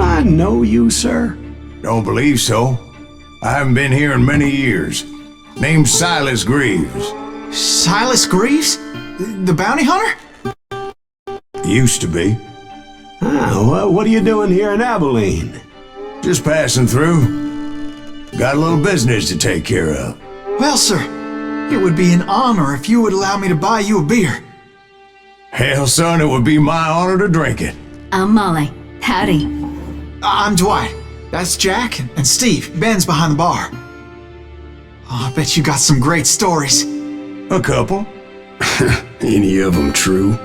I know you, sir? Don't believe so. I haven't been here in many years. Name's Silas Greaves. Silas Greaves? The bounty hunter? Used to be. What are you doing here in Abilene? Just passing through. Got a little business to take care of. Well, sir, it would be an honor if you would allow me to buy you a beer. Hell, son, it would be my honor to drink it. I'm Molly. Howdy. I'm Dwight. That's Jack and Steve. Ben's behind the bar. Oh, I bet you got some great stories. A couple. Any of them true?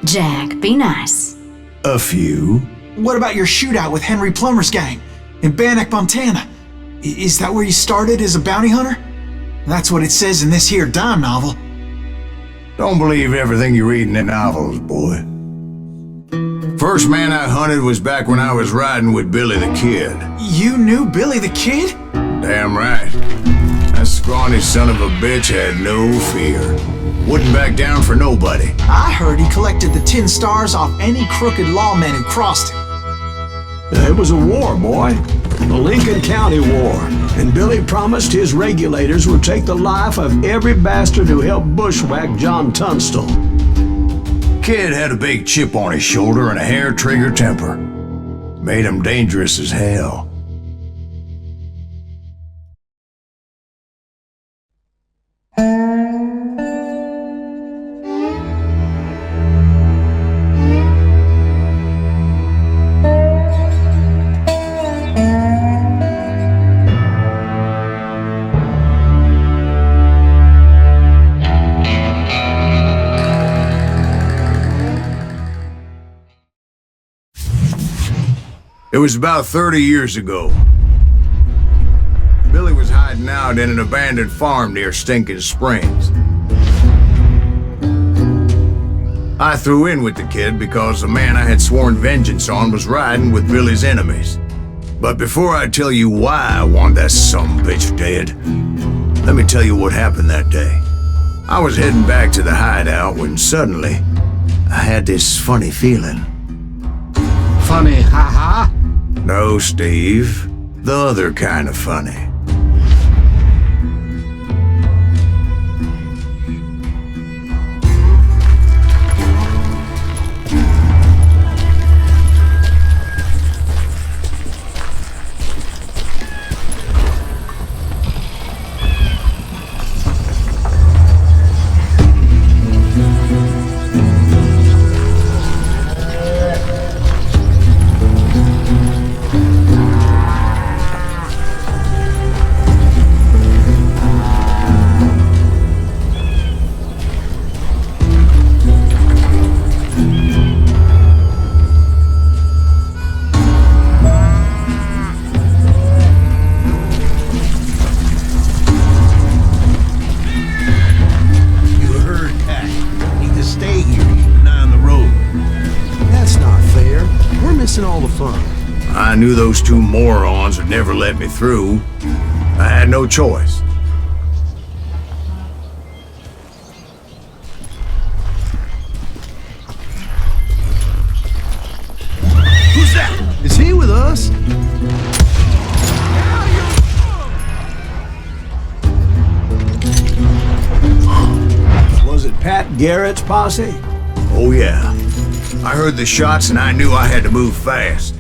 Jack, be nice. A few. What about your shootout with Henry Plummer's gang in Bannock, Montana? Is that where you started as a bounty hunter? That's what it says in this here dime novel. Don't believe everything you read in the novels, boy. First man I hunted was back when I was riding with Billy the Kid. You knew Billy the Kid? Damn right. That scrawny son of a bitch had no fear. Wouldn't back down for nobody. I heard he collected the 10 stars off any crooked lawman who crossed him. It was a war, boy. The Lincoln County War. And Billy promised his regulators would take the life of every bastard who helped bushwhack John Tunstall. Kid had a big chip on his shoulder and a hair-trigger temper. Made him dangerous as hell. It was about 30 years ago. Billy was hiding out in an abandoned farm near Stinking Springs. I threw in with the kid because the man I had sworn vengeance on was riding with Billy's enemies. But before I tell you why I want that sumbitch dead, let me tell you what happened that day. I was heading back to the hideout when suddenly I had this funny feeling. Funny, ha-ha? No, Steve. The other kind of funny. I knew those two morons would never let me through. I had no choice. Who's that? Is he with us? Was it Pat Garrett's posse? Oh yeah. I heard the shots and I knew I had to move fast.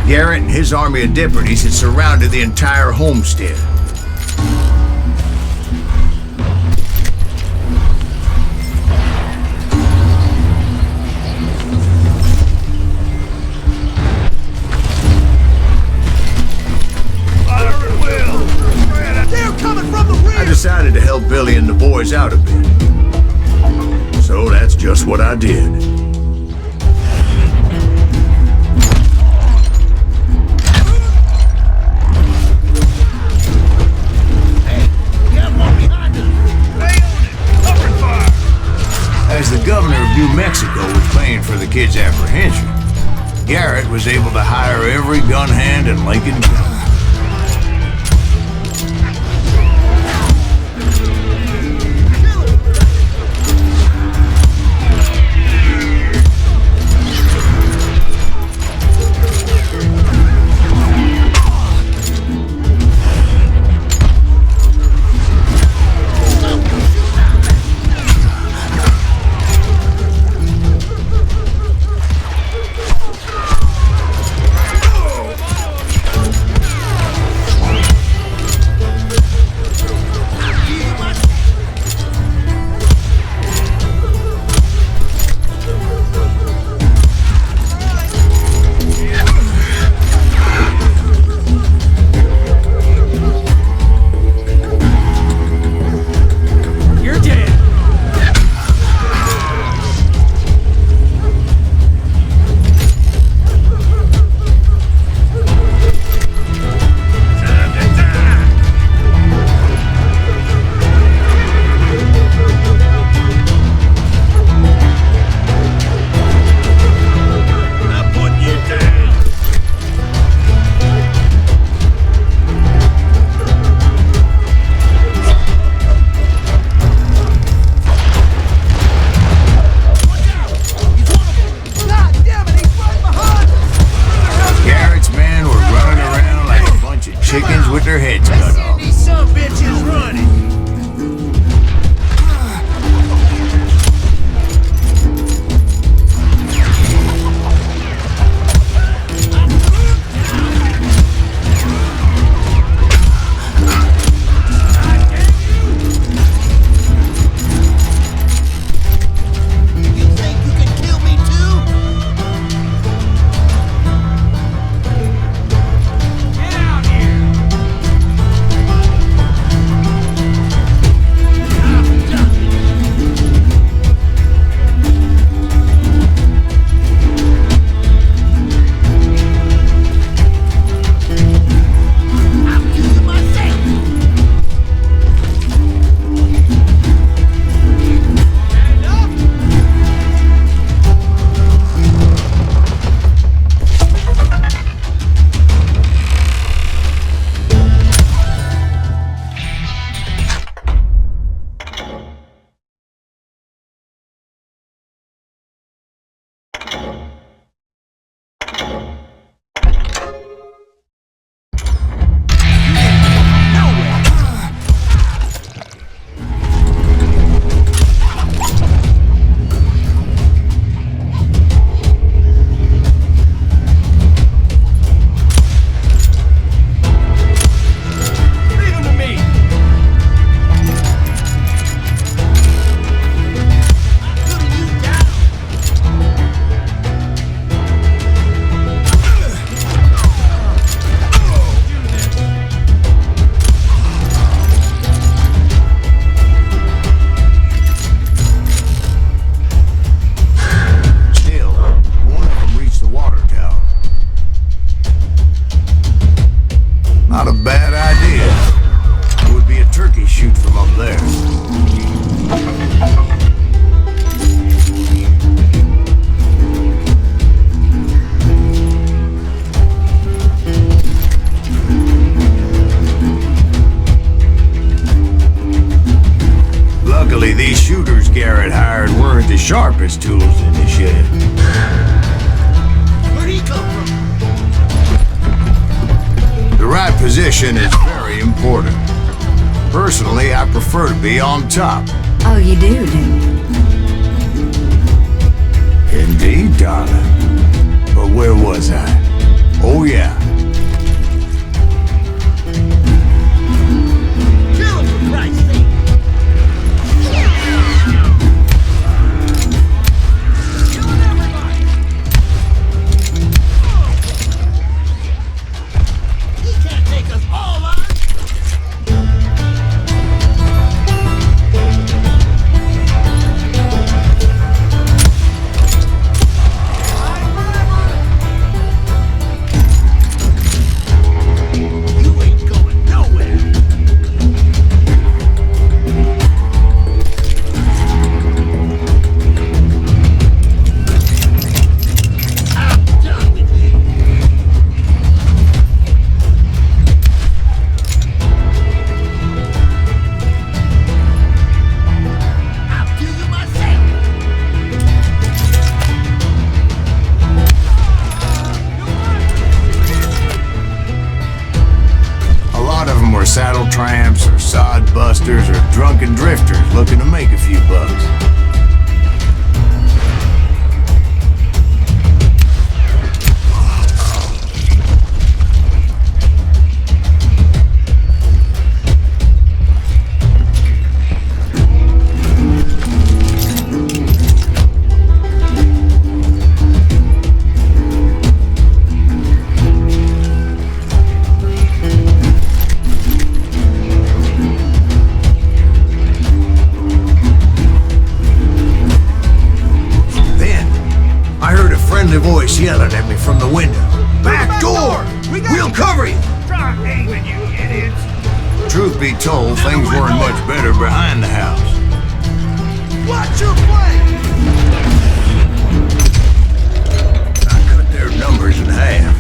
Garrett and his army of deputies had surrounded the entire homestead. They're coming from the rear! I decided to help Billy and the boys out a bit. So that's just what I did. As the governor of New Mexico was paying for the kid's apprehension, Garrett was able to hire every gun hand in Lincoln County. Not a bad idea. It would be a turkey shoot from up there. Luckily, these shooters Garrett hired weren't the sharpest tools in the shed. Where'd he come from? The right position is very important. Personally, I prefer to be on top. Oh, you do, do you? Indeed, darling. But where was I? Oh, yeah. Kill him, for Christ's sake! Killing everybody! He can't take us all on! You ain't going nowhere! I'm done with you! I'll kill you myself! A lot of them were saddle tramps or sod busters or drunken drifters looking to make a few bucks. Then, I heard a friendly voice yelling at me from the window. Back door! We'll cover you! Start aiming, you idiots! Truth be told, things weren't much better behind the house. Watch your flank! I cut their numbers in half,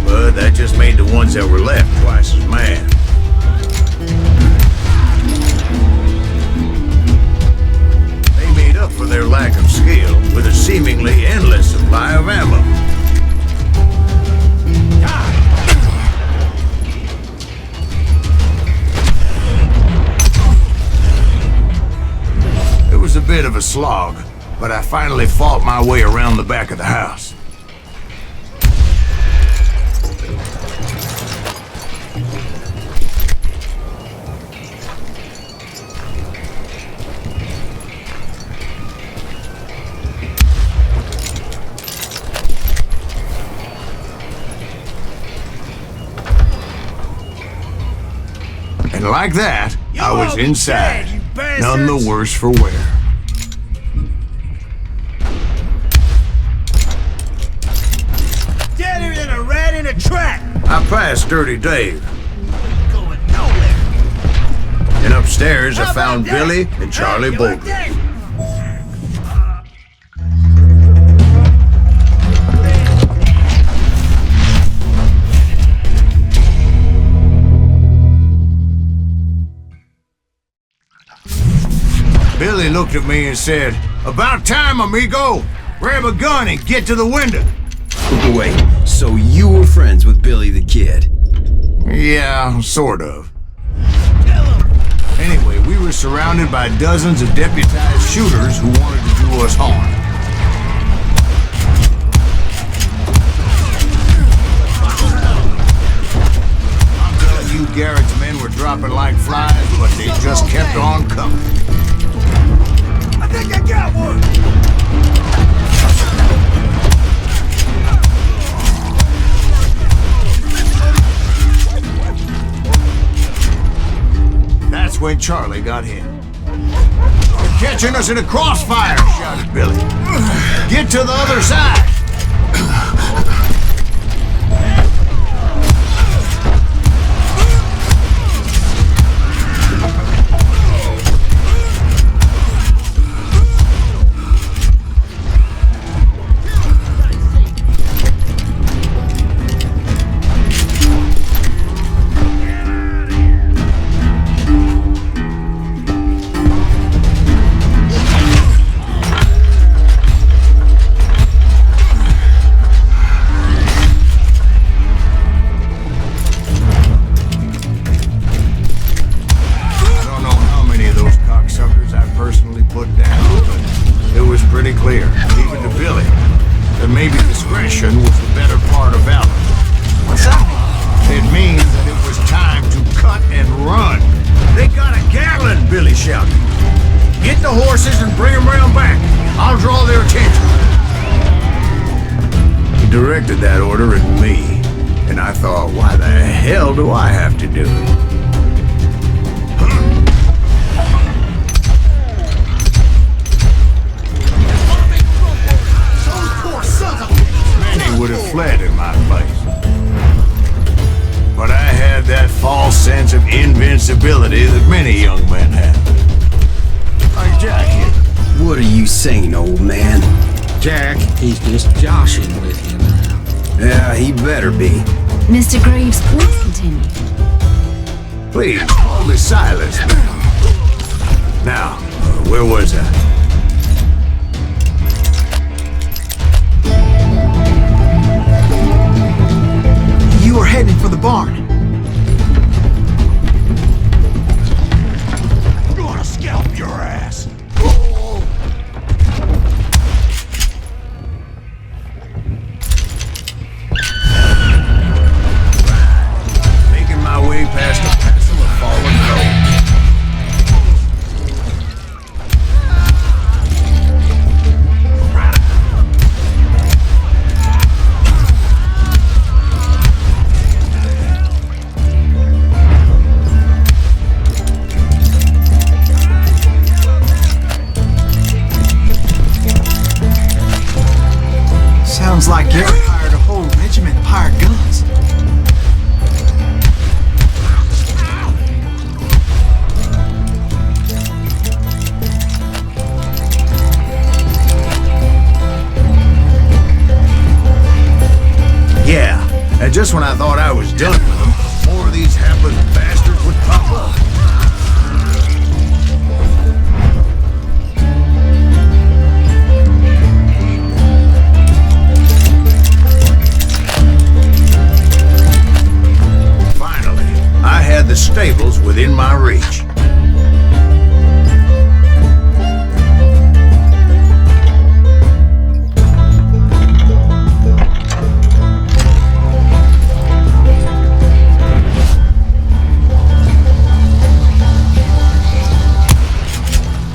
but that just made the ones that were left twice as mad. They made up for their lack of skill with a seemingly endless supply of ammo. It was a bit of a slog, but I finally fought my way around the back of the house. And like that, I was inside, none the worse for wear. Deader than a rat in a trap! I passed Dirty Dave, Going nowhere! and upstairs I How found about that? Billy and Charlie Hey, you like Bolton. that? Billy looked at me and said, "About time, amigo! Grab a gun and get to the window." Wait, so you were friends with Billy the Kid? Yeah, sort of. Anyway, we were surrounded by dozens of deputized shooters who wanted to do us harm. I'm telling you, Garrett's men were dropping like flies, but they just kept on coming. I think I got one! That's when Charlie got hit. "You're catching us in a crossfire!" shouted Billy. "Get to the other side!" Billy shouted. Get the horses and bring them round back. I'll draw their attention. He directed that order at me, and I thought, why the hell do I have to do it? Many would have fled in my place. But I had that false sense of invincibility that many young men have. Like Jack here. What are you saying, old man? Jack, he's just joshing with you now. Yeah, he better be. Mr. Greaves, please continue. Please, hold the silence. Now, where was I? You were heading for the barn. I'm gonna scalp your ass. Making my way past a passel of fallen coal. Sounds like Garrett hired a whole regiment of hired guns. Yeah, and just when I thought I was done with them, more of these hapless bastards would pop up. Finally, I had the stables within my reach.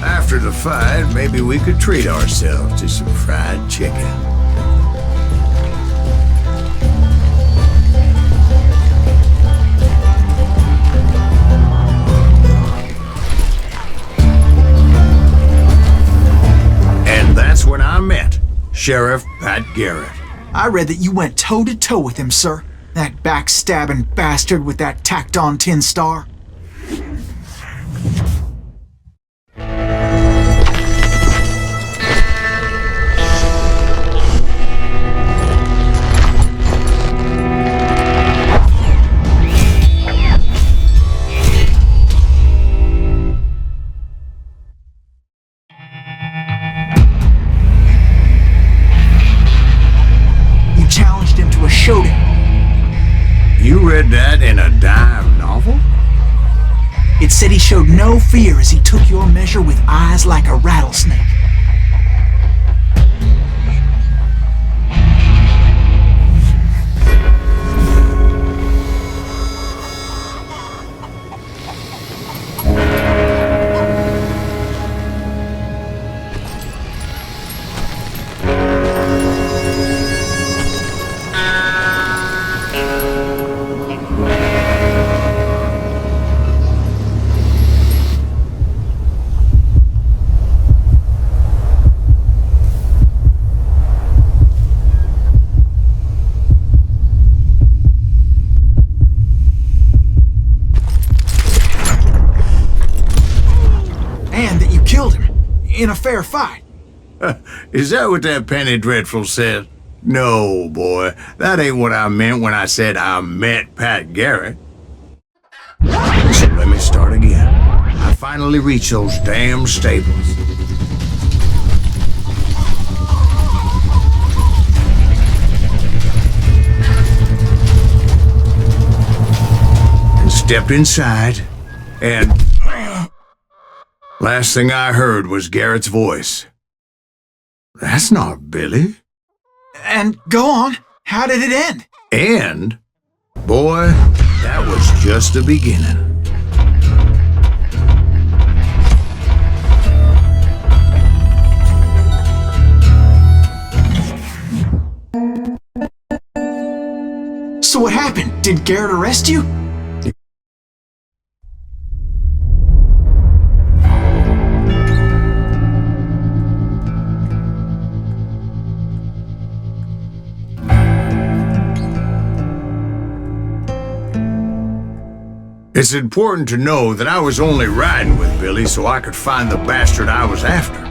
After the fight, maybe we could treat ourselves to some fried chicken. And that's when I met Sheriff Pat Garrett. I read that you went toe-to-toe with him, sir. That backstabbing bastard with that tacked-on tin star. You challenged him to a showdown. You read that in a dime novel? It said he showed no fear as he took your measure with eyes like a rattlesnake. And that you killed him in a fair fight. Is that what that penny dreadful said? No, boy. That ain't what I meant when I said I met Pat Garrett. So let me start again. I finally reached those damn stables. And stepped inside, and last thing I heard was Garrett's voice. That's not Billy. And go on, how did it end? And, boy, that was just the beginning. So what happened? Did Garrett arrest you? It's important to know that I was only riding with Billy so I could find the bastard I was after.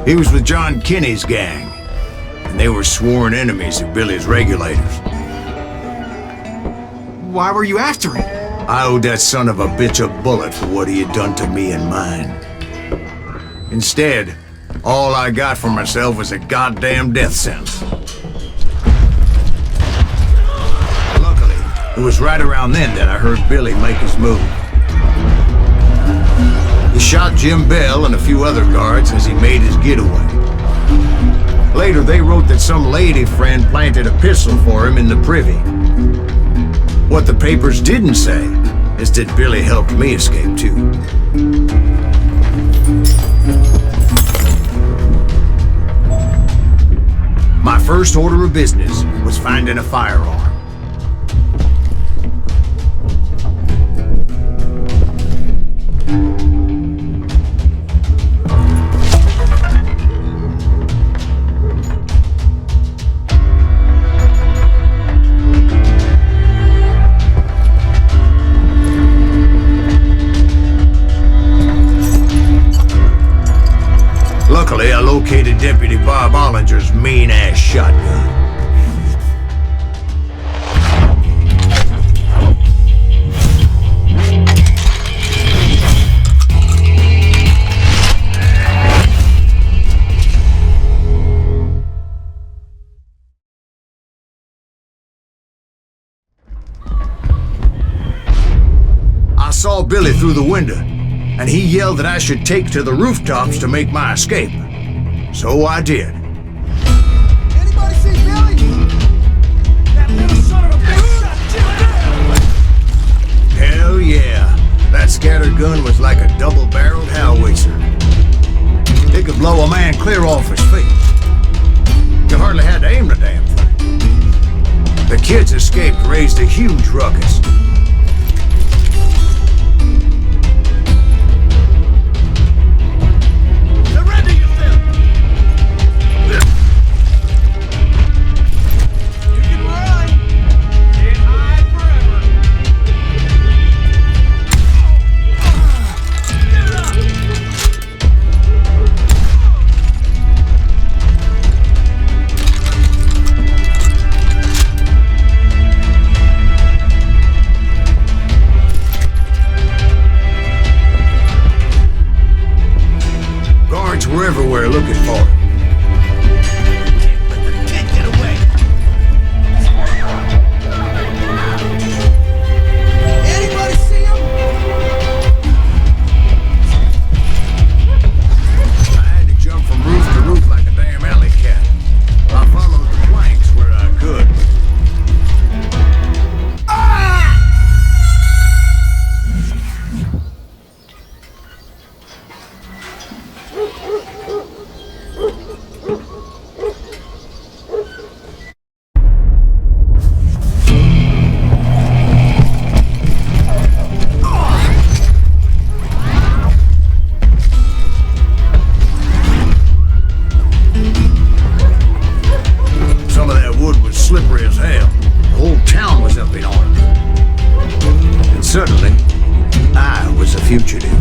He was with John Kinney's gang, and they were sworn enemies of Billy's regulators. Why were you after him? I owed that son of a bitch a bullet for what he had done to me and mine. Instead, all I got for myself was a goddamn death sentence. Luckily, it was right around then that I heard Billy make his move. He shot Jim Bell and a few other guards as he made his getaway. Later, they wrote that some lady friend planted a pistol for him in the privy. What the papers didn't say is that Billy helped me escape too. My first order of business was finding a firearm. Luckily, I located Deputy Bob Ollinger's mean-ass shotgun. I saw Billy through the window, and he yelled that I should take to the rooftops to make my escape. So I did. Anybody see Billy? That little son of a bitch shot Jim Bell! Hell yeah. That scattergun was like a double-barreled howitzer. It could blow a man clear off his feet. You hardly had to aim the damn thing. The kids escaped raised a huge ruckus. Were everywhere looking for him. Let the kid get away! Anybody see him? I had to jump from roof to roof like a damn alley cat. I followed the planks where I could. Slippery as hell. The whole town was up in arms. And suddenly, I was a fugitive.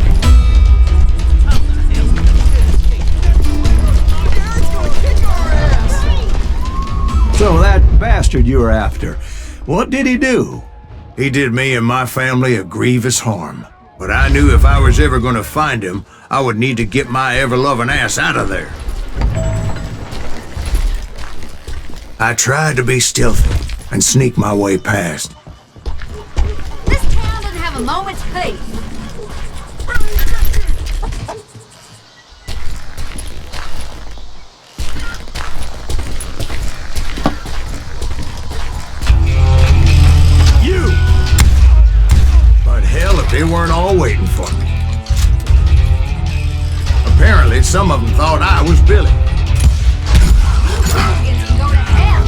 So that bastard you were after, what did he do? He did me and my family a grievous harm. But I knew if I was ever going to find him, I would need to get my ever-loving ass out of there. I tried to be stealthy and sneak my way past. This town doesn't have a moment's peace. You! But hell if they weren't all waiting for me. Apparently, some of them thought I was Billy. Hooligans can go to hell.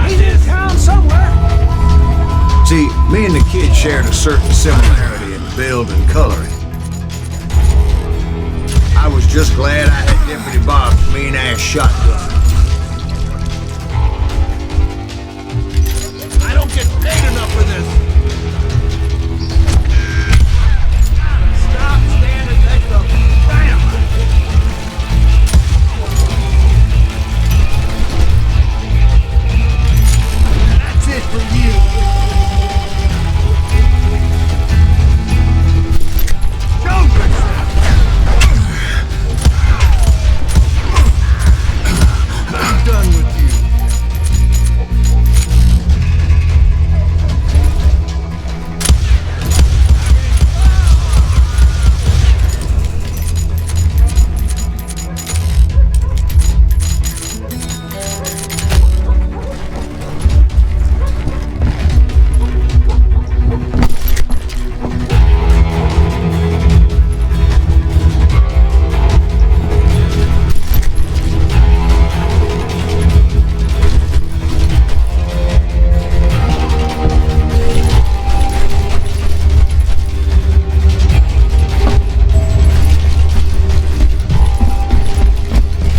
He's in town somewhere. See, me and the kid shared a certain similarity in build and coloring. I was just glad I had Deputy Bob's mean-ass shotgun. I don't get paid enough for this. Stop, stand, and take the bam. That's it for you. Show yourself. I'm done with you.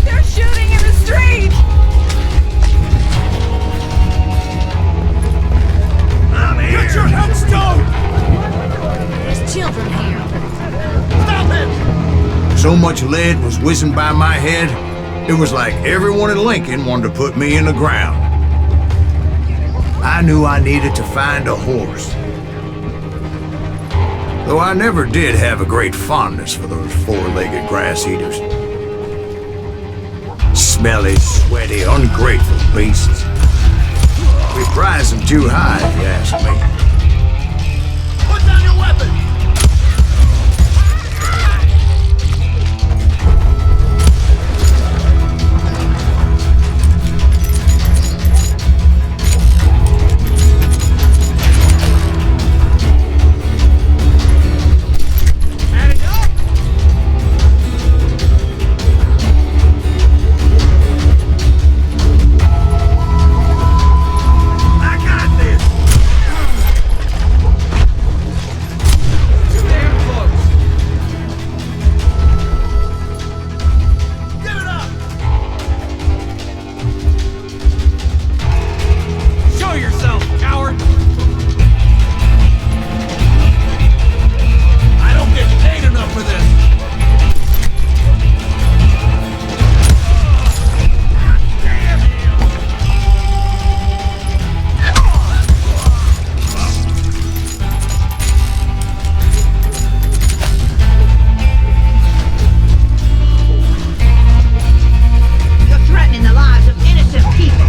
They're shooting in the street. Get your headstone! There's children here. Stop it! So much lead was whizzing by my head, it was like everyone in Lincoln wanted to put me in the ground. I knew I needed to find a horse. Though I never did have a great fondness for those four-legged grass eaters. Smelly, sweaty, ungrateful beasts. We prize them too high, if you ask me. Put down your weapon! Add it up! I got this! Too damn close! Give it up! Show yourself, coward! I don't get paid enough for this! Damn you! You're threatening the lives of innocent people.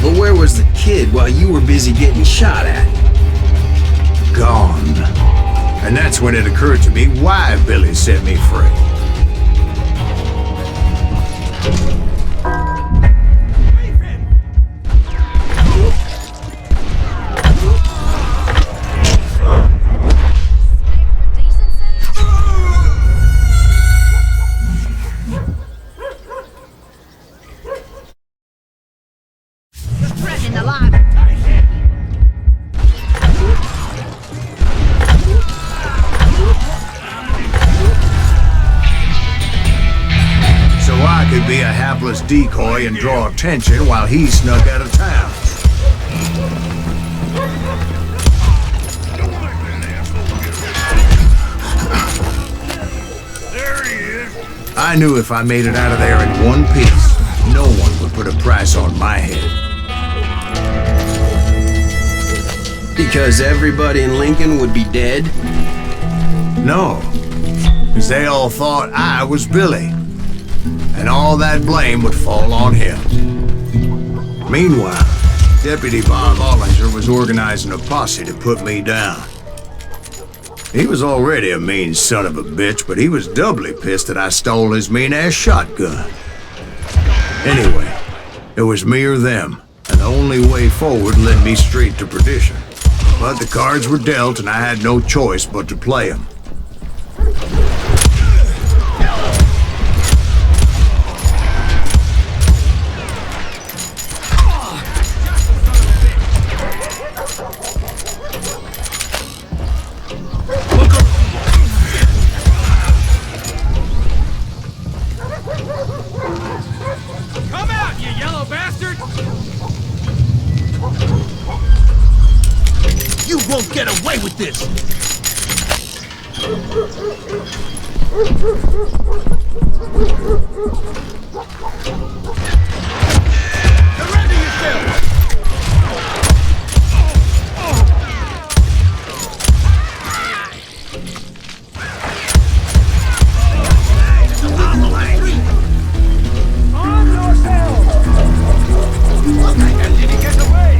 But where was the kid while you were busy getting shot at? Gone. And that's when it occurred to me why Billy set me free. You're threatening the lives of So I could be a hapless decoy and draw attention while he snuck out of town. I knew if I made it out of there in one piece, no one would put a price on my head. Because everybody in Lincoln would be dead? No, because they all thought I was Billy, and all that blame would fall on him. Meanwhile, Deputy Bob Ollinger was organizing a posse to put me down. He was already a mean son of a bitch, but he was doubly pissed that I stole his mean-ass shotgun. Anyway, it was me or them, and the only way forward led me straight to perdition. But the cards were dealt, and I had no choice but to play them. Come out, you yellow bastard! You won't get away with this! Surrender yourself! On yourself! What the hell did he get away?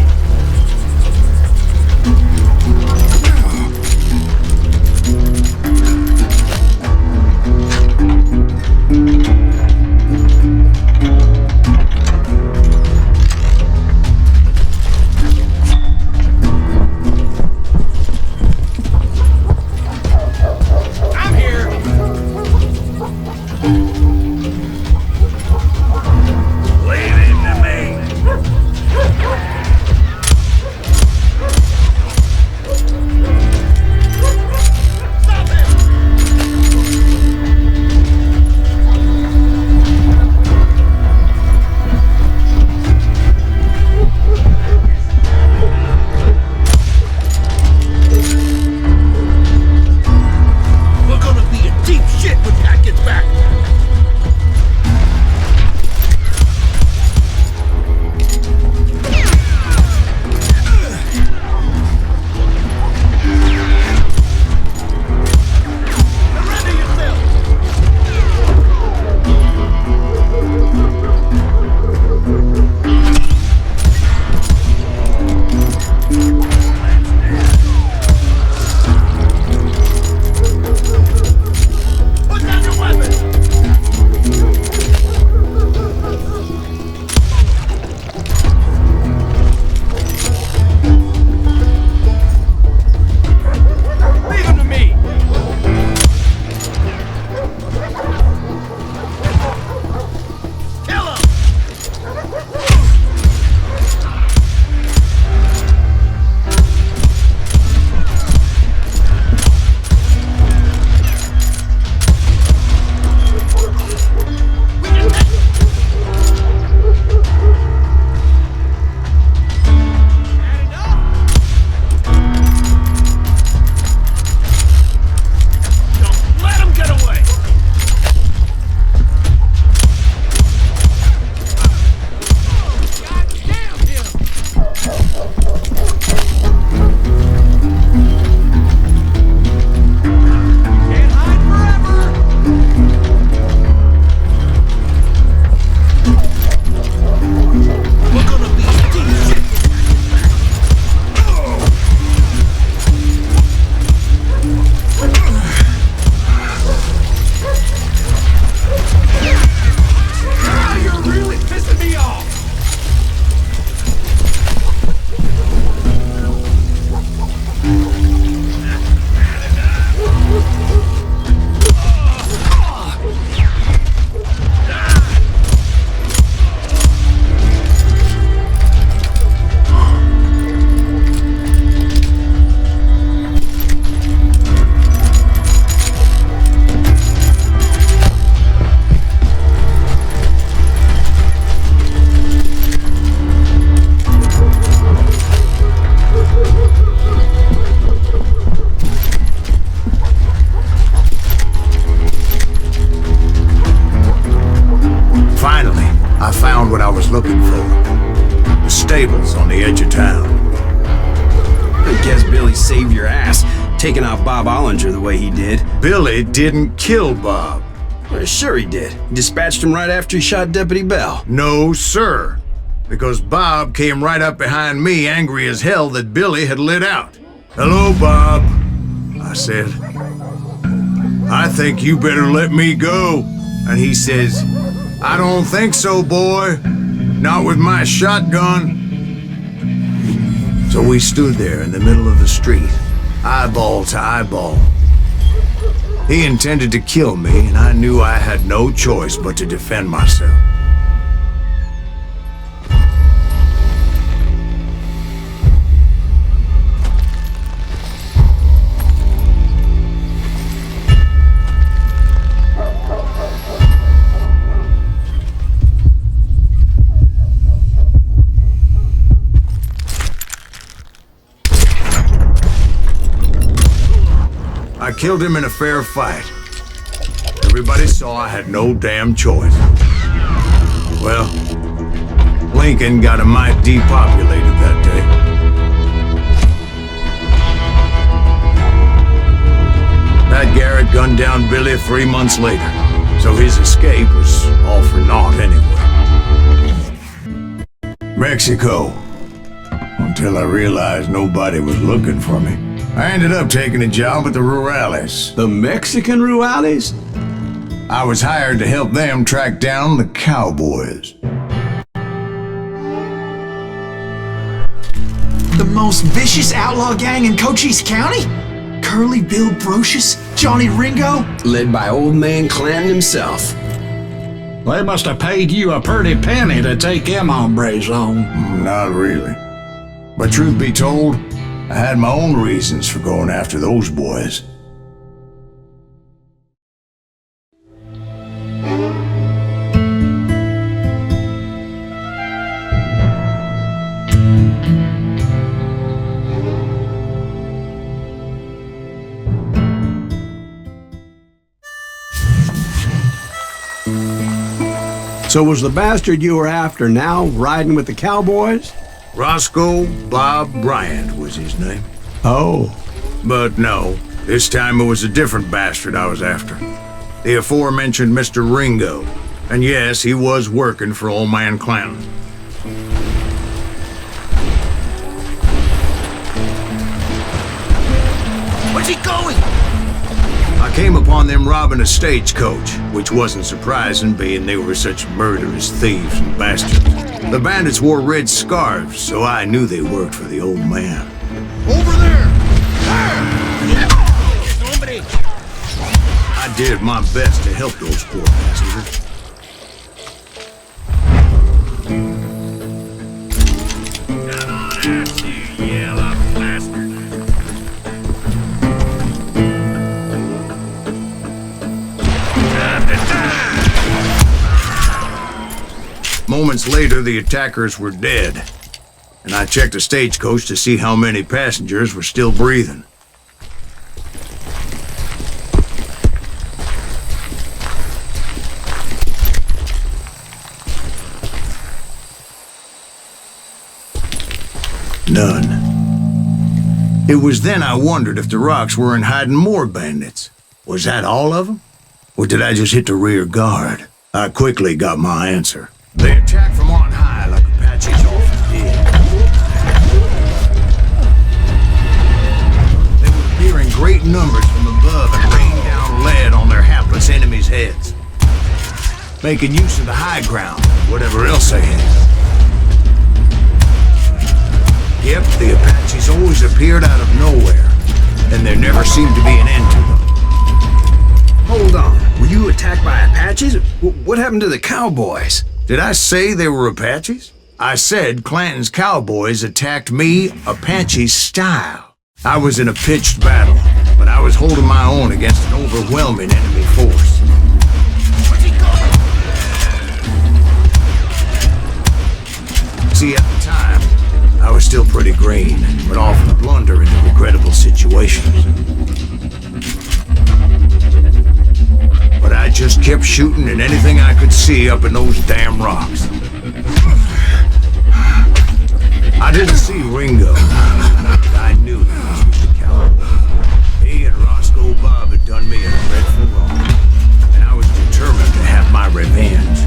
I found what I was looking for. The stables on the edge of town. I guess Billy saved your ass, taking out Bob Ollinger the way he did. Billy didn't kill Bob. Well, sure he did. He dispatched him right after he shot Deputy Bell. No, sir. Because Bob came right up behind me, angry as hell that Billy had lit out. "Hello, Bob," I said. "I think you better let me go." And he says, "I don't think so, boy. Not with my shotgun." So we stood there in the middle of the street, eyeball to eyeball. He intended to kill me, and I knew I had no choice but to defend myself. I killed him in a fair fight. Everybody saw I had no damn choice. Well, Lincoln got a mite depopulated that day. Pat Garrett gunned down Billy 3 months later, so his escape was all for naught anyway. Mexico, until I realized nobody was looking for me. I ended up taking a job at the Rurales. The Mexican Rurales? I was hired to help them track down the cowboys. The most vicious outlaw gang in Cochise County? Curly Bill Brocious? Johnny Ringo? Led by old man Clanton himself. They must have paid you a pretty penny to take them hombres on. Not really. But truth be told, I had my own reasons for going after those boys. So was the bastard you were after now riding with the cowboys? Roscoe Bob Bryant was his name. Oh. But no, this time it was a different bastard I was after. The aforementioned Mr. Ringo. And yes, he was working for old man Clanton. Where's he going? I came upon them robbing a stagecoach, which wasn't surprising, being they were such murderous thieves and bastards. The bandits wore red scarves, so I knew they worked for the old man. Over there! There! Hombre! I did my best to help those poor passengers. Come on out, you yellow bastard! Moments later, the attackers were dead, and I checked the stagecoach to see how many passengers were still breathing. None. It was then I wondered if the rocks weren't hiding more bandits. Was that all of them? Or did I just hit the rear guard? I quickly got my answer. They attacked from on high like Apaches often did. They would appear in great numbers from above and rain down lead on their hapless enemies' heads, making use of the high ground, whatever else they had. Yep, the Apaches always appeared out of nowhere, and there never seemed to be an end to them. Hold on. Were you attacked by Apaches? What happened to the cowboys? Did I say they were Apaches? I said Clanton's cowboys attacked me Apache style. I was in a pitched battle, but I was holding my own against an overwhelming enemy force. Where's he going? See, at the time, I was still pretty green, but often blunder into regrettable situations. But I just just kept shooting at anything I could see up in those damn rocks. I didn't see Ringo, but I knew he was with the cowboy. He and Roscoe Bob had done me a dreadful wrong, and I was determined to have my revenge.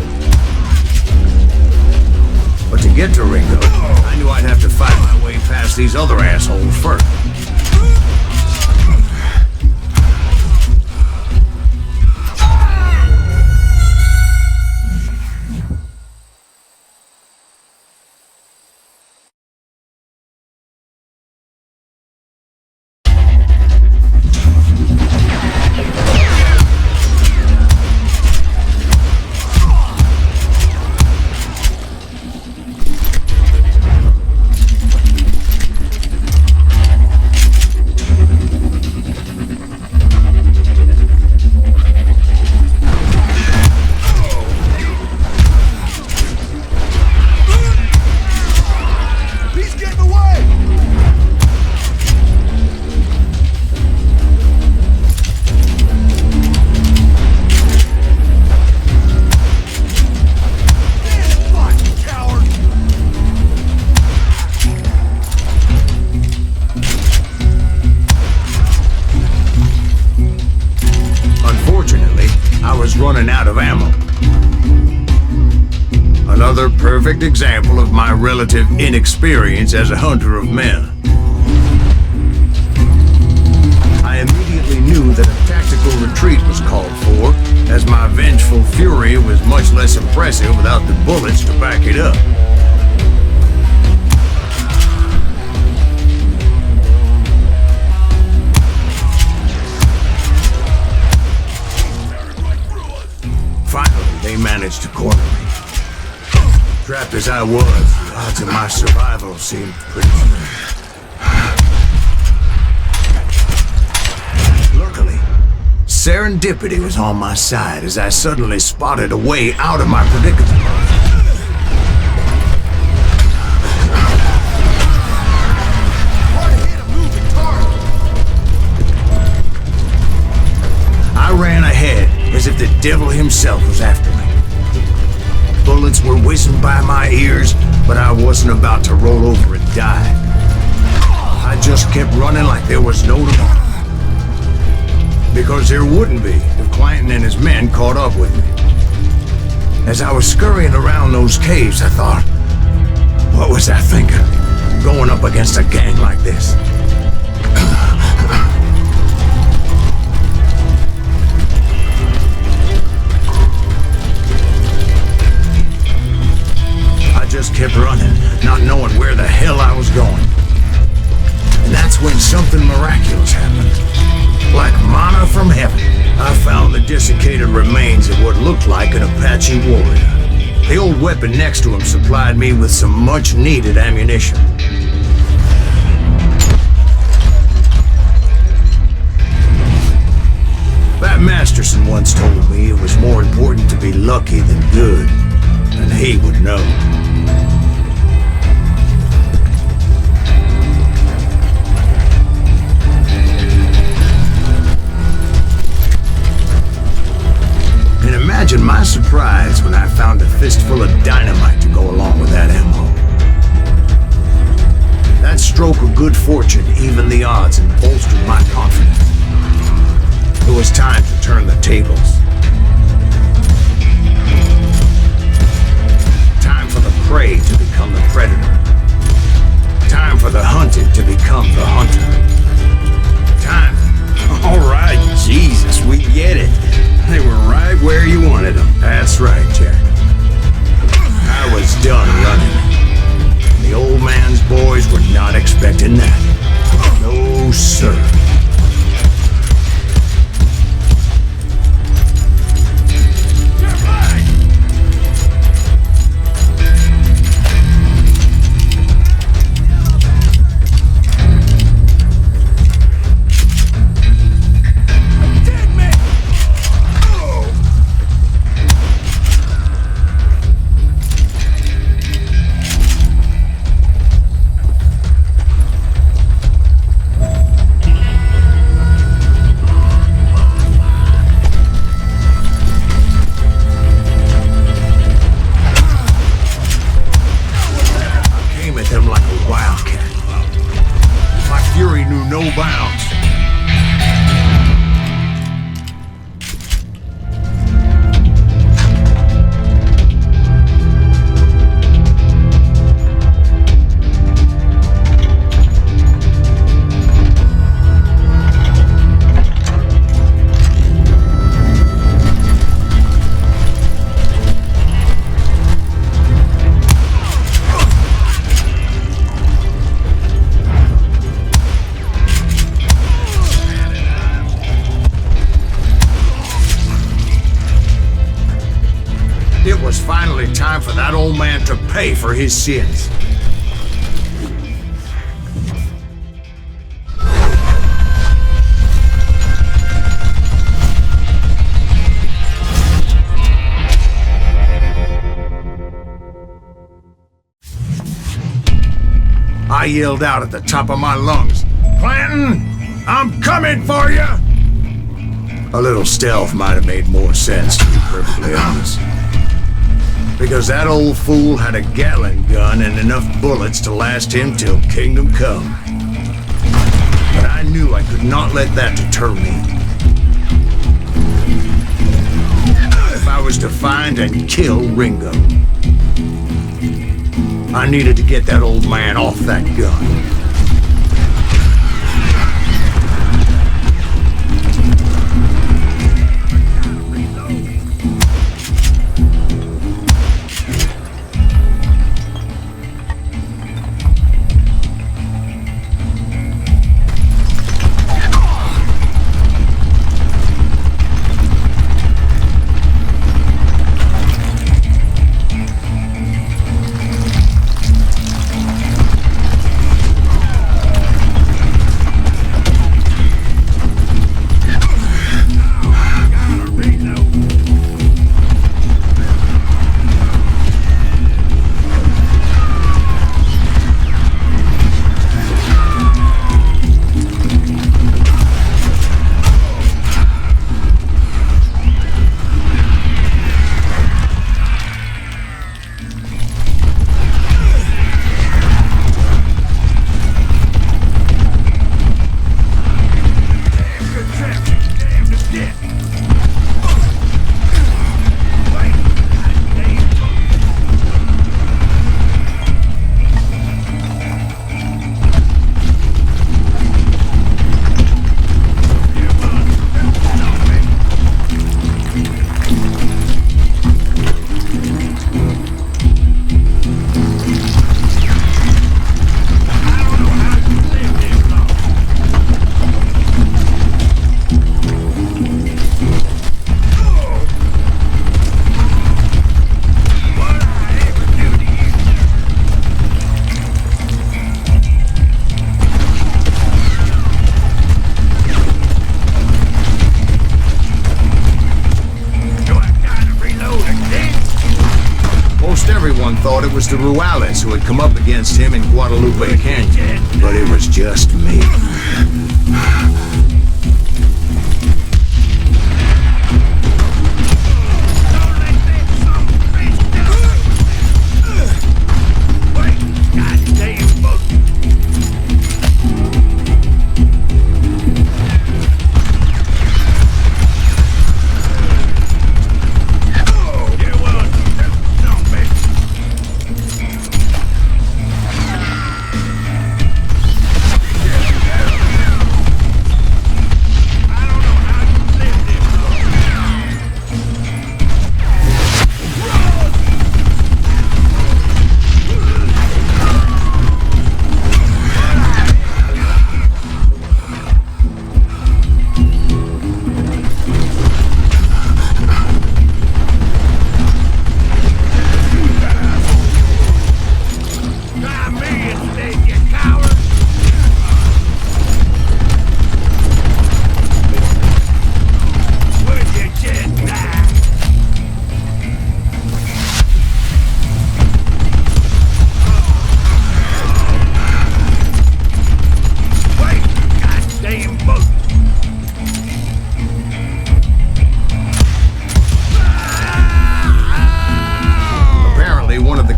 But to get to Ringo, I knew I'd have to fight my way past these other assholes first. Running out of ammo. Another perfect example of my relative inexperience as a hunter of men. I immediately knew that a tactical retreat was called for, as my vengeful fury was much less impressive without the bullets to back it up. Finally, they managed to corner me. Trapped as I was, the odds of my survival seemed pretty slim. Luckily, serendipity was on my side as I suddenly spotted a way out of my predicament. I ran ahead as if the devil himself was after me. Bullets were whizzing by my ears, but I wasn't about to roll over and die. I just kept running like there was no tomorrow. Because there wouldn't be if Clanton and his men caught up with me. As I was scurrying around those caves, I thought, what was I thinking? Going up against a gang like this? Just kept running, not knowing where the hell I was going. And that's when something miraculous happened. Like manna from heaven, I found the desiccated remains of what looked like an Apache warrior. The old weapon next to him supplied me with some much-needed ammunition. Pat Masterson once told me it was more important to be lucky than good, and he would know. And imagine my surprise when I found a fistful of dynamite to go along with that ammo. That stroke of good fortune evened the odds and bolstered my confidence. It was time to turn the tables. Time for the prey to become the predator. Time for the hunted to become the hunter. Time. All right, Jesus, we get it. They were right where you wanted them. That's right, Jack. I was done running. The old man's boys were not expecting that. No, sir. It was finally time for that old man to pay for his sins. I yelled out at the top of my lungs, "Clanton, I'm coming for you!" A little stealth might have made more sense, to be perfectly honest. Because that old fool had a Gatling gun and enough bullets to last him till kingdom come. But I knew I could not let that deter me. If I was to find and kill Ringo, I needed to get that old man off that gun. Everyone thought it was the Ruales who had come up against him in Guadalupe Canyon, but it was just me.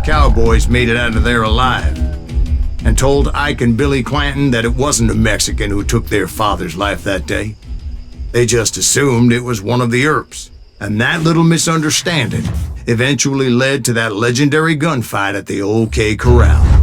Cowboys made it out of there alive and told Ike and Billy Clanton that it wasn't a Mexican who took their father's life that day. They just assumed it was one of the Earps, and that little misunderstanding eventually led to that legendary gunfight at the OK Corral.